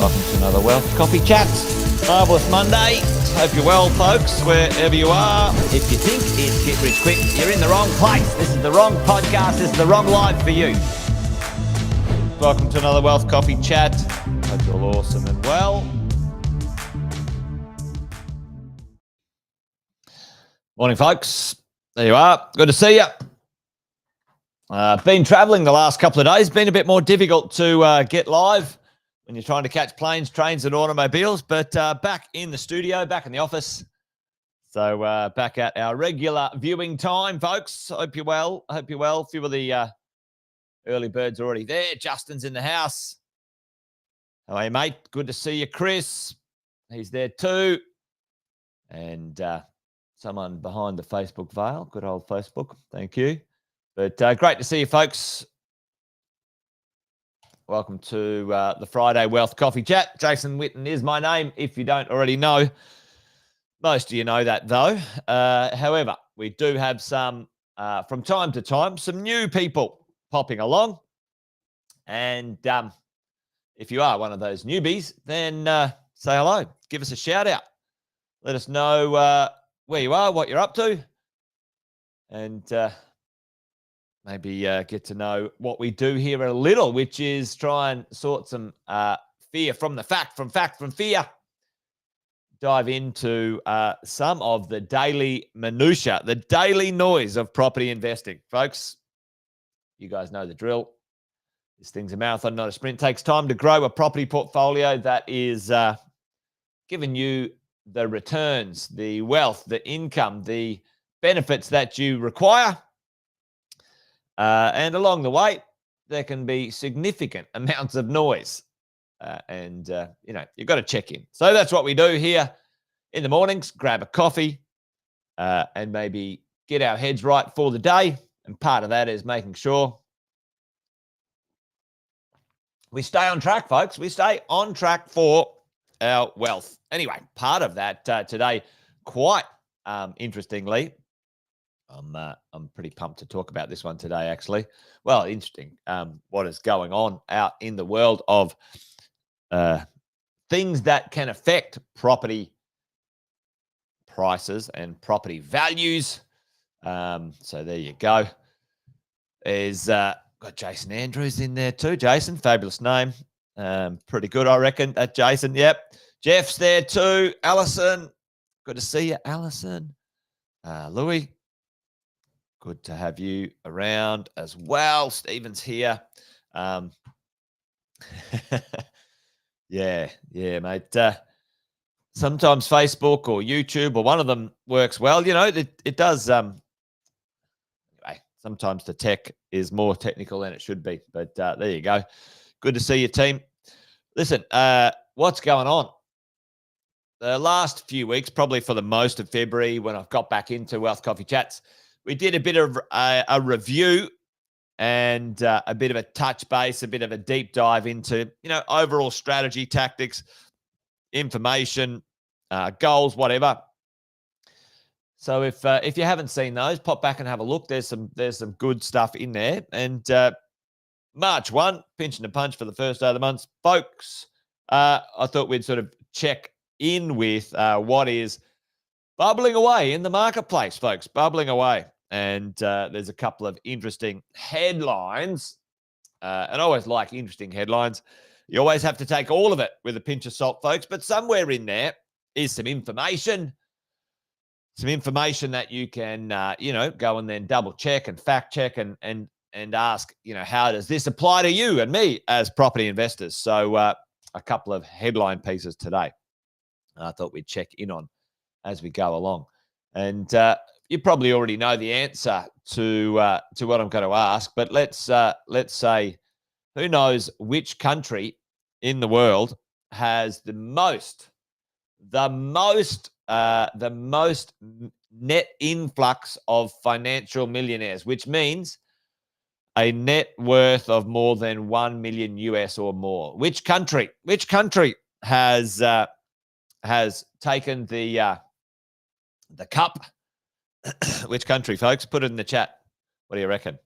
Welcome to another Wealth Coffee Chats. Marvellous Monday. Hope you're well, folks, wherever you are. If you think it's Get Rich Quick, you're in the wrong place. This is the wrong podcast. This is the wrong live for you. Welcome to another Wealth Coffee Chat. Hope you're all awesome and well. Morning, folks. There you are. Good to see you. Been traveling the last couple of days. Been a bit more difficult to get live when you're trying to catch planes, trains, and automobiles. But back in the studio, back in the office. So back at our regular viewing time, folks. Hope you're well. Hope you're well. A few of the early birds are already there. Justin's in the house. How are you, mate? Good to see you, Chris. He's there too. And someone behind the Facebook veil. Good old Facebook. Thank you. But great to see you, folks. Welcome to the Friday Wealth Coffee Chat. Jason Witten is my name, if you don't already know. Most of you know that, though. However, we do have some, from time to time, some new people popping along. And if you are one of those newbies, then say hello. Give us a shout out. Let us know where you are, what you're up to. And maybe get to know what we do here a little, which is try and sort some fear from fear. Dive into some of the daily minutiae, the daily noise of property investing. Folks, you guys know the drill. This thing's a marathon, not a sprint. It takes time to grow a property portfolio that is giving you the returns, the wealth, the income, the benefits that you require. And along the way, there can be significant amounts of noise. You've got to check in. So that's what we do here in the mornings. Grab a coffee and maybe get our heads right for the day. And part of that is making sure we stay on track, folks. We stay on track for our wealth. Anyway, part of that today, quite interestingly, I'm pretty pumped to talk about this one today, actually. Well, interesting. What is going on out in the world of things that can affect property prices and property values. So there you go. There's got Jason Andrews in there too. Jason, fabulous name. Pretty good, I reckon. That Jason, yep. Jeff's there too. Alison, good to see you, Alison. Louis. Good to have you around as well. Stephen's here. Yeah, mate. Sometimes Facebook or YouTube or one of them works well. You know, it does. Anyway, sometimes the tech is more technical than it should be. But there you go. Good to see you, team. Listen, what's going on? The last few weeks, probably for the most of February, when I've got back into Wealth Coffee Chats, we did a bit of a review and a bit of a touch base, a bit of a deep dive into, overall strategy, tactics, information, goals, whatever. So if you haven't seen those, pop back and have a look. There's some good stuff in there. And March 1, pinching a punch for the first day of the month, folks. I thought we'd sort of check in with what is bubbling away in the marketplace, folks, bubbling away. And there's a couple of interesting headlines. And I always like interesting headlines. You always have to take all of it with a pinch of salt, folks. But somewhere in there is some information that you can, go and then double check and fact check and ask, how does this apply to you and me as property investors? So a couple of headline pieces today I thought we'd check in on as we go along. And you probably already know the answer to what I'm going to ask, but let's say, who knows which country in the world has the most net influx of financial millionaires, which means a net worth of more than 1 million US or more. Which country has taken the cup? Which country, folks? Put it in the chat. What do you reckon?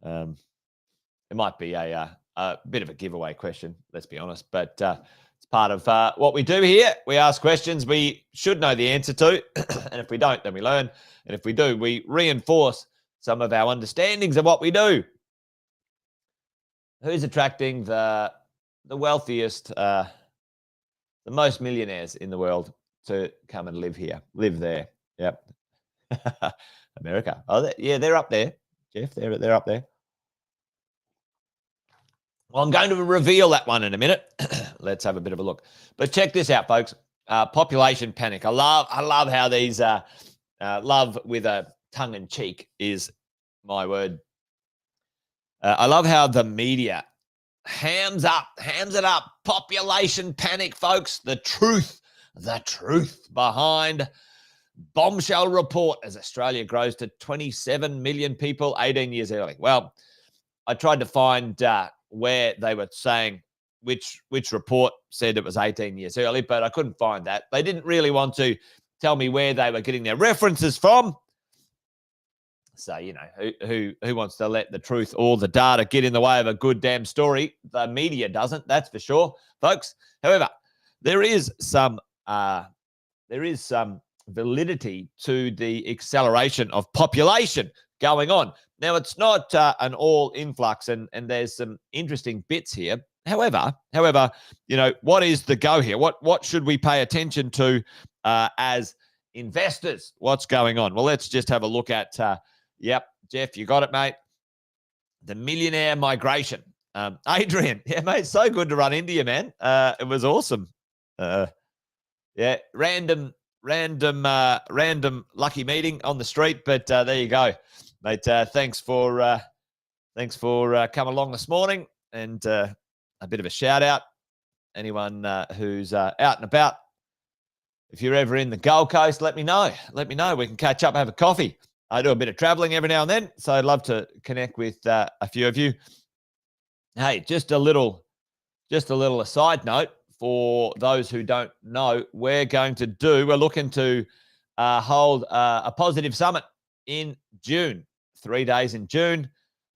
It might be a a bit of a giveaway question, let's be honest, but it's part of what we do here. We ask questions we should know the answer to, and if we don't, then we learn, and if we do, we reinforce some of our understandings of what we do. Who's attracting the wealthiest, the most millionaires in the world to come and live here, live there? Yep. America. Oh, yeah, they're up there, Jeff. They're up there. Well, I'm going to reveal that one in a minute. Let's have a bit of a look. But check this out, folks. Population panic. I love how these love with a tongue in cheek is my word. I love how the media hams it up. Population panic, folks. The truth behind bombshell report as Australia grows to 27 million people 18 years early. Well, I tried to find where they were saying which report said it was 18 years early, but I couldn't find that. They didn't really want to tell me where they were getting their references from. So, you know, who wants to let the truth or the data get in the way of a good damn story? The media doesn't, that's for sure, folks. However, there is some validity to the acceleration of population going on. Now, it's not an all influx, and there's some interesting bits here. However, you know, what is the go here? What should we pay attention to as investors? What's going on? Well, let's just have a look at, yep, Jeff, you got it, mate. The millionaire migration. Adrian, yeah, mate, so good to run into you, man. It was awesome. Yeah, random lucky meeting on the street, but there you go, mate. Thanks for coming along this morning, and a bit of a shout out. Anyone who's out and about, if you're ever in the Gold Coast, let me know. Let me know. We can catch up, have a coffee. I do a bit of traveling every now and then, so I'd love to connect with a few of you. Hey, just a little aside note. For those who don't know, we're looking to hold a positive summit in June, 3 days in June.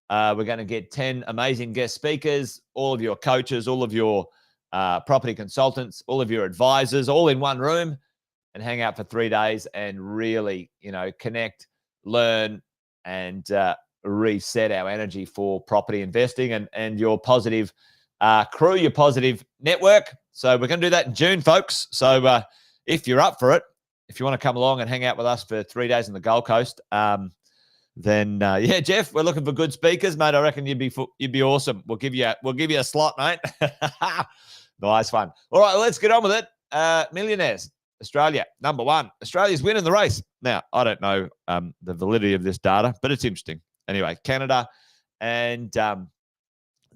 We're going to get 10 amazing guest speakers, all of your coaches, all of your property consultants, all of your advisors, all in one room, and hang out for 3 days and really, you know, connect, learn, and reset our energy for property investing and your positive crew, your positive network. So we're going to do that in June, folks. So if you're up for it, if you want to come along and hang out with us for 3 days on the Gold Coast, then yeah, Jeff, we're looking for good speakers, mate. I reckon you'd be awesome. We'll give you a slot, mate. Nice one. All right, let's get on with it. Millionaires, Australia, number one. Australia's winning the race. Now, I don't know the validity of this data, but it's interesting. Anyway, Canada and the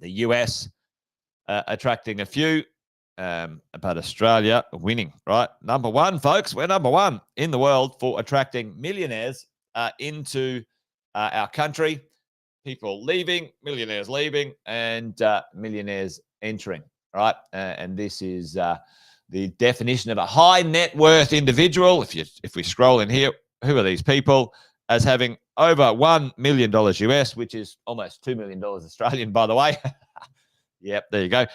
US attracting a few. But Australia winning, right? Number one, folks. We're number one in the world for attracting millionaires into our country. People leaving, millionaires leaving, and millionaires entering, right? And this is the definition of a high net worth individual. If we scroll in here, who are these people? As having over $1 million US, which is almost $2 million Australian, by the way. Yep, there you go.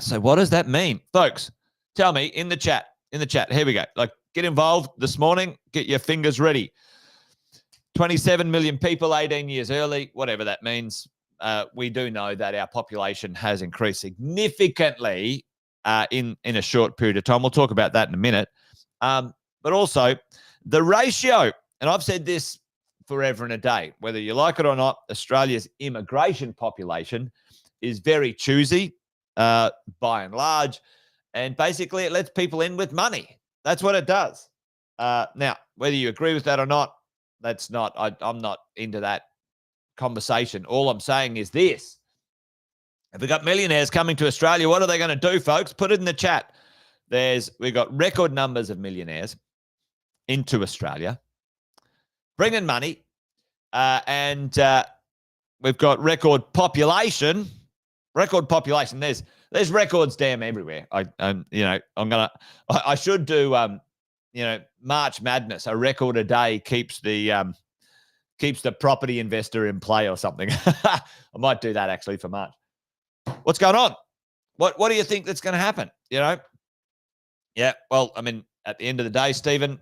So what does that mean? Folks, tell me in the chat. Here we go. Like, get involved this morning. Get your fingers ready. 27 million people, 18 years early, whatever that means. We do know that our population has increased significantly in a short period of time. We'll talk about that in a minute. But also the ratio, and I've said this forever and a day, whether you like it or not, Australia's immigration population is very choosy. By and large, and basically it lets people in with money. That's what it does. Now, whether you agree with that or not, I'm not into that conversation. All I'm saying is this: if we've got millionaires coming to Australia, what are they going to do, folks? Put it in the chat. We've got record numbers of millionaires into Australia, bringing money, and we've got record population. There's records damn everywhere. I should do March Madness. A record a day keeps the property investor in play or something. I might do that actually for March. What's going on? What do you think that's going to happen? Yeah. Well, I mean, at the end of the day, Stephen,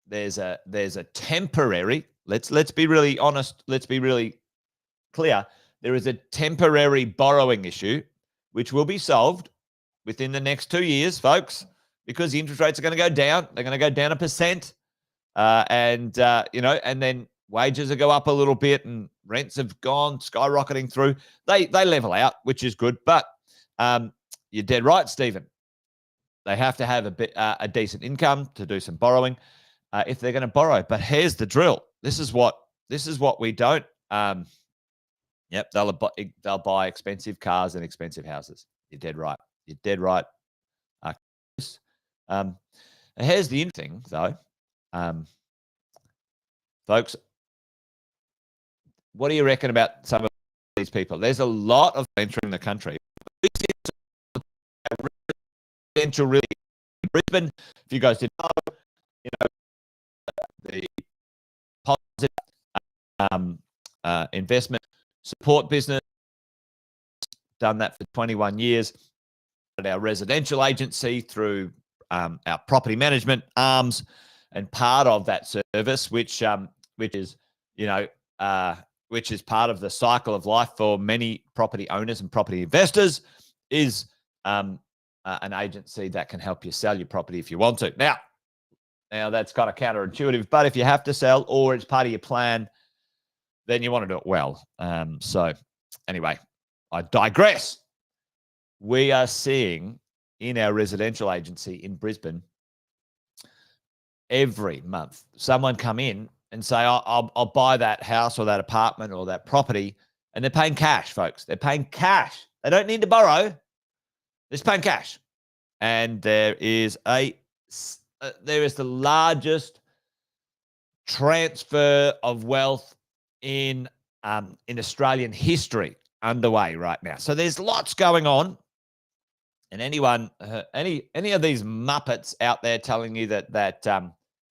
there's a temporary. Let's be really honest. Let's be really clear. There is a temporary borrowing issue, which will be solved within the next 2 years, folks, because the interest rates are going to go down. They're going to go down 1%, and then wages will go up a little bit, and rents have gone skyrocketing through. They level out, which is good. But you're dead right, Stephen. They have to have a decent income to do some borrowing if they're going to borrow. But here's the drill. This is what we don't. Yep, they'll buy expensive cars and expensive houses. You're dead right. You're dead right. Here's the interesting thing, though, folks. What do you reckon about some of these people? There's a lot of entering the country. Residential, really, Brisbane. If you guys didn't know, the positive investment support business, done that for 21 years. Our residential agency through our property management arms, and part of that service, which is part of the cycle of life for many property owners and property investors, is an agency that can help you sell your property if you want to. Now that's kind of counterintuitive, but if you have to sell or it's part of your plan, then you want to do it well. So anyway, I digress. We are seeing in our residential agency in Brisbane every month someone come in and say, I'll buy that house or that apartment or that property, and they're paying cash, folks. They're paying cash. They don't need to borrow. They're just paying cash. And there is the largest transfer of wealth in Australian history underway right now. So there's lots going on. And any of these muppets out there telling you that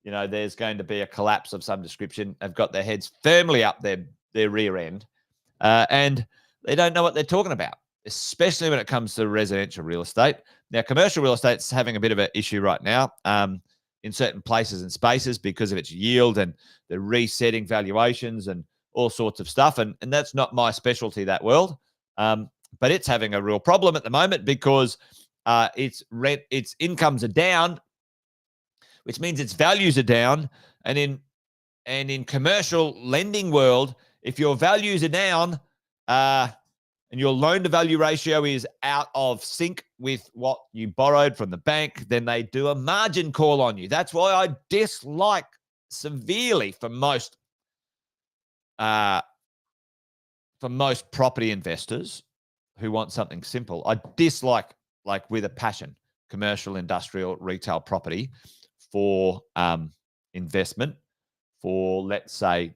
there's going to be a collapse of some description have got their heads firmly up their rear end, and they don't know what they're talking about, especially when it comes to residential real estate. Now, commercial real estate's having a bit of an issue right now in certain places and spaces because of its yield and the resetting valuations and all sorts of stuff. And that's not my specialty, that world. But it's having a real problem at the moment because its incomes are down, which means its values are down. And in commercial lending world, if your values are down and your loan to value ratio is out of sync with what you borrowed from the bank, then they do a margin call on you. That's why I dislike severely for most property investors who want something simple. I dislike, like with a passion, commercial, industrial, retail property for investment for, let's say,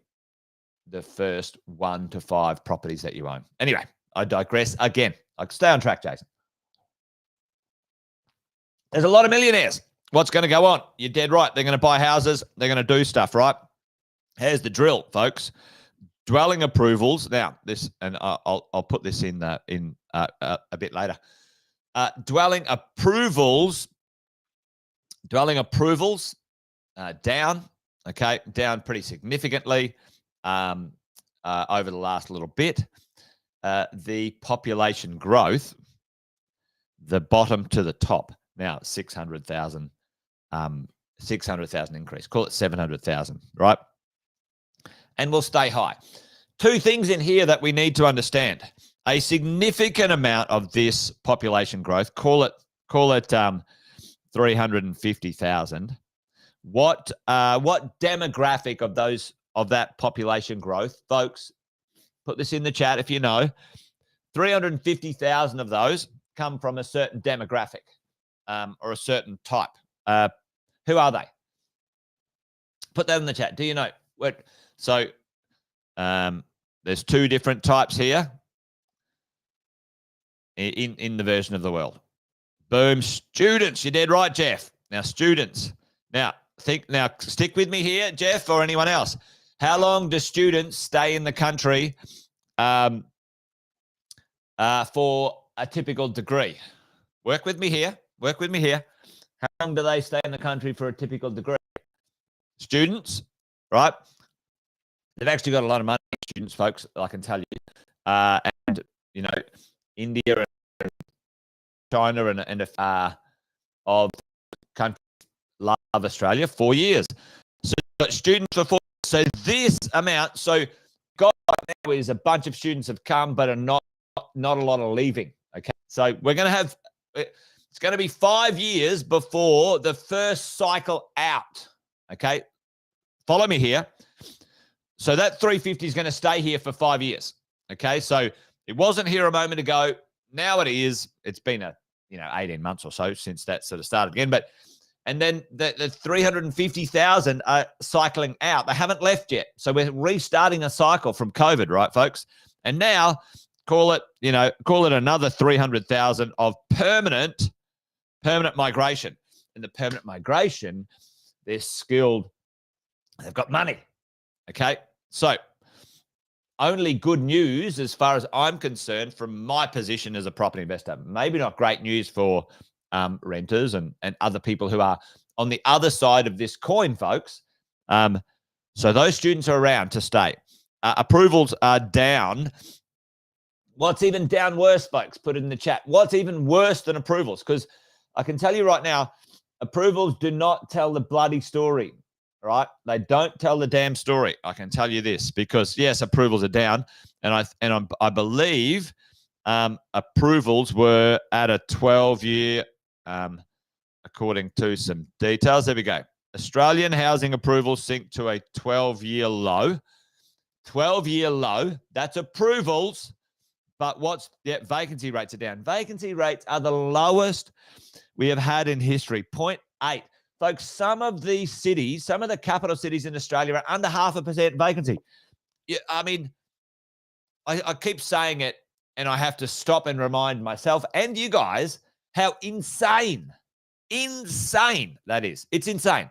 the first 1 to 5 properties that you own. Anyway, I digress again. I stay on track, Jason. There's a lot of millionaires. What's going to go on? You're dead right. They're going to buy houses. They're going to do stuff, right? Here's the drill, folks. Dwelling approvals. Now, this, and I'll put this in a bit later. Dwelling approvals down. Okay, down pretty significantly over the last little bit. The population growth, the bottom to the top, now 600,000 increase. Call it 700,000, right? And will stay high. 2 things in here that we need to understand. A significant amount of this population growth, call it 350,000. What demographic of that population growth, folks? Put this in the chat if you know. 350,000 of those come from a certain demographic or a certain type. Who are they? Put that in the chat. Do you know? So there's 2 different types here in the version of the world. Boom. Students. You're dead right, Jeff. Now, students. Now, stick with me here, Jeff, or anyone else. How long do students stay in the country for a typical degree. Work with me here. Work with me here. How long do they stay in the country for a typical degree? Students, right? They've actually got a lot of money, students, folks, I can tell you. And, you know, India and China and of countries love Australia, 4 years. So students for 4 years. So this amount, so got right now is a bunch of students have come, but are not a lot of leaving. Okay. So we're going to have, it's going to be 5 years before the first cycle out. Okay. Follow me here. So that 350 is going to stay here for 5 years. Okay. So it wasn't here a moment ago. Now it is. It's been 18 months or so since that sort of started again. But, and then the 350,000 are cycling out. They haven't left yet. So we're restarting a cycle from COVID, right, folks? And now call it another 300,000 of permanent migration. And the permanent migration, they're skilled. They've got money. Okay. So only good news as far as I'm concerned from my position as a property investor. Maybe not great news for renters and other people who are on the other side of this coin, folks. So those students are around to stay. Approvals are down. What's even down worse, folks? Put it in the chat. What's even worse than approvals? Because I can tell you right now, approvals do not tell the bloody story, right? They don't tell the damn story. I can tell you this because, yes, approvals are down. And I believe approvals were at a 12-year, according to some details. There we go. Australian housing approvals sink to a 12-year low. 12-year low. That's approvals. But vacancy rates are down. Vacancy rates are the lowest we have had in history, 0.8. Folks, some of these cities, some of the capital cities in Australia are under 0.5% vacancy. Yeah, I mean, I keep saying it, and I have to stop and remind myself and you guys how insane that is. It's insane.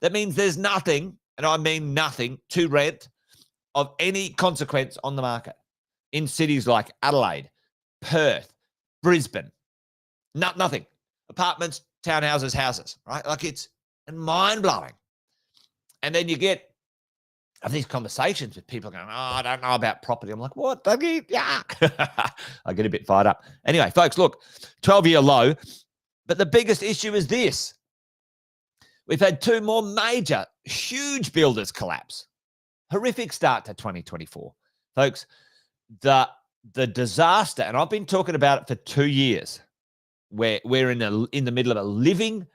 That means there's nothing, and I mean nothing, to rent of any consequence on the market in cities like Adelaide, Perth, Brisbane. Nothing. Apartments, townhouses, houses, right? Like it's mind-blowing. And then you get these conversations with people going, oh, I don't know about property. I'm like, what? Yeah. I get a bit fired up. Anyway, folks, look, 12-year low. But the biggest issue is this. We've had 2 more major, huge builders collapse. Horrific start to 2024. Folks, the disaster, and I've been talking about it for 2 years, where we're in the middle of a living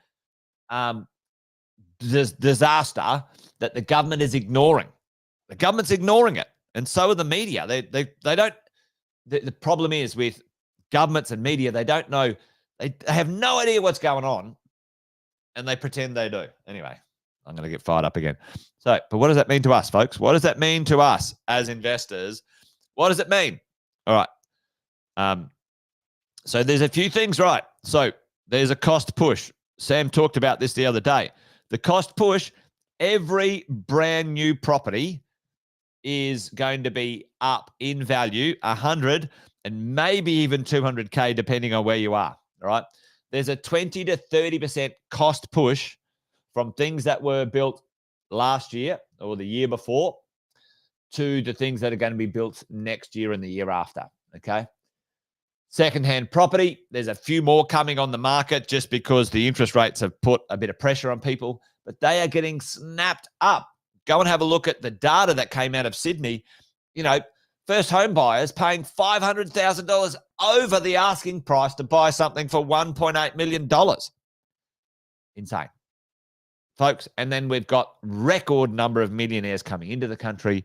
disaster that the government is ignoring. The government's ignoring it, and so are the media. They don't. The problem is with governments and media, they don't know. They have no idea what's going on, and they pretend they do. Anyway, I'm going to get fired up again. So, but what does that mean to us, folks? What does that mean to us as investors? What does it mean? All right. So there's a few things, right? So there's a cost push. Sam talked about this the other day. The cost push, every brand new property is going to be up in value 100 and maybe even 200K depending on where you are, all right? There's a 20 to 30% cost push from things that were built last year or the year before to the things that are going to be built next year and the year after, okay? Secondhand property, there's a few more coming on the market just because the interest rates have put a bit of pressure on people, but they are getting snapped up. Go and have a look at the data that came out of Sydney. You know, first home buyers paying $500,000 over the asking price to buy something for $1.8 million. Insane, folks. And then we've got record number of millionaires coming into the country.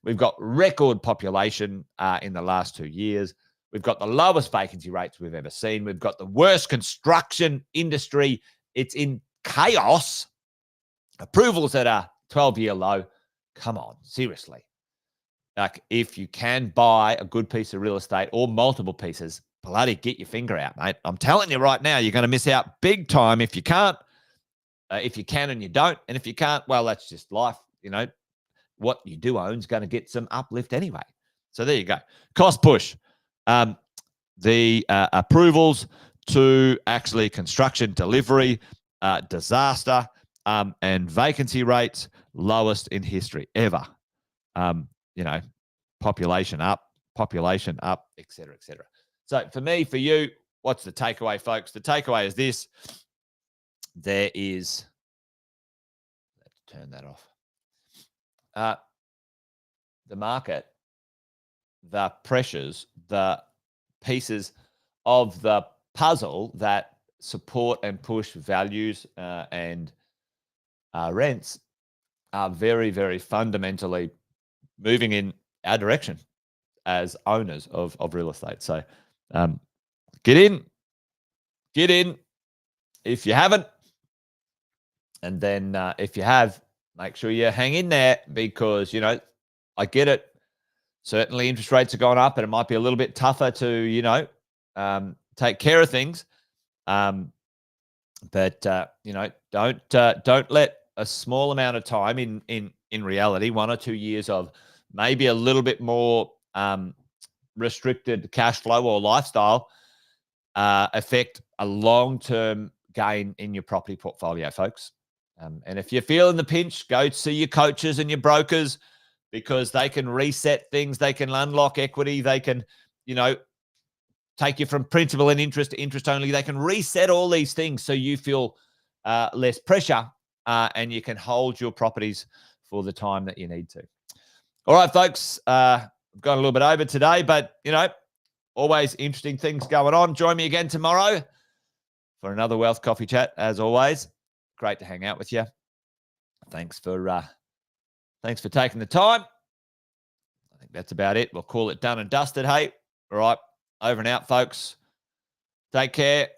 We've got record population in the last 2 years. We've got the lowest vacancy rates we've ever seen. We've got the worst construction industry. It's in chaos. Approvals at a 12-year low. Come on, seriously. Like, if you can buy a good piece of real estate or multiple pieces, bloody get your finger out, mate. I'm telling you right now, you're going to miss out big time if you can't. If you can and you don't. And if you can't, well, that's just life. You know, what you do own is going to get some uplift anyway. So there you go. Cost push. the approvals to actually construction, delivery, disaster, and vacancy rates lowest in history ever. Population up, et cetera, et cetera. So for me, for you, what's the takeaway, folks? The takeaway is this. There is, let's turn that off. The market, the pressures, the pieces of the puzzle that support and push values and rents are very, very fundamentally moving in our direction as owners of real estate. So get in if you haven't. And then if you have, make sure you hang in there because, I get it. Certainly interest rates are going up and it might be a little bit tougher to, take care of things. But don't let a small amount of time in reality, 1 or 2 years of maybe a little bit more restricted cash flow or lifestyle affect a long-term gain in your property portfolio, folks. And if you're feeling the pinch, go see your coaches and your brokers because they can reset things. They can unlock equity. They can, take you from principal and interest to interest only. They can reset all these things so you feel less pressure and you can hold your properties for the time that you need to. All right, folks, I've gone a little bit over today, but, always interesting things going on. Join me again tomorrow for another Wealth Coffee Chat, as always. Great to hang out with you. Thanks for taking the time. I think that's about it. We'll call it done and dusted, hey? All right, over and out, folks. Take care.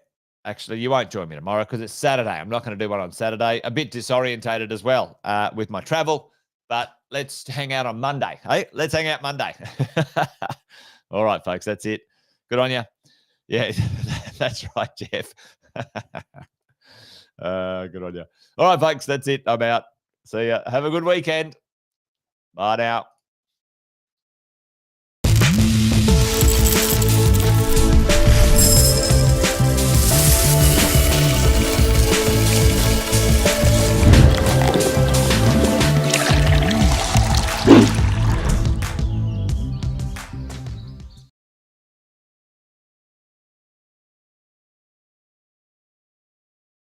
Actually, you won't join me tomorrow because it's Saturday. I'm not going to do one on Saturday. A bit disorientated as well with my travel, but let's hang out on Monday, hey? Let's hang out Monday. All right, folks, that's it. Good on you. Yeah, that's right, Jeff. Good on you. All right, folks, that's it. I'm out. See ya. Have a good weekend. Bye now.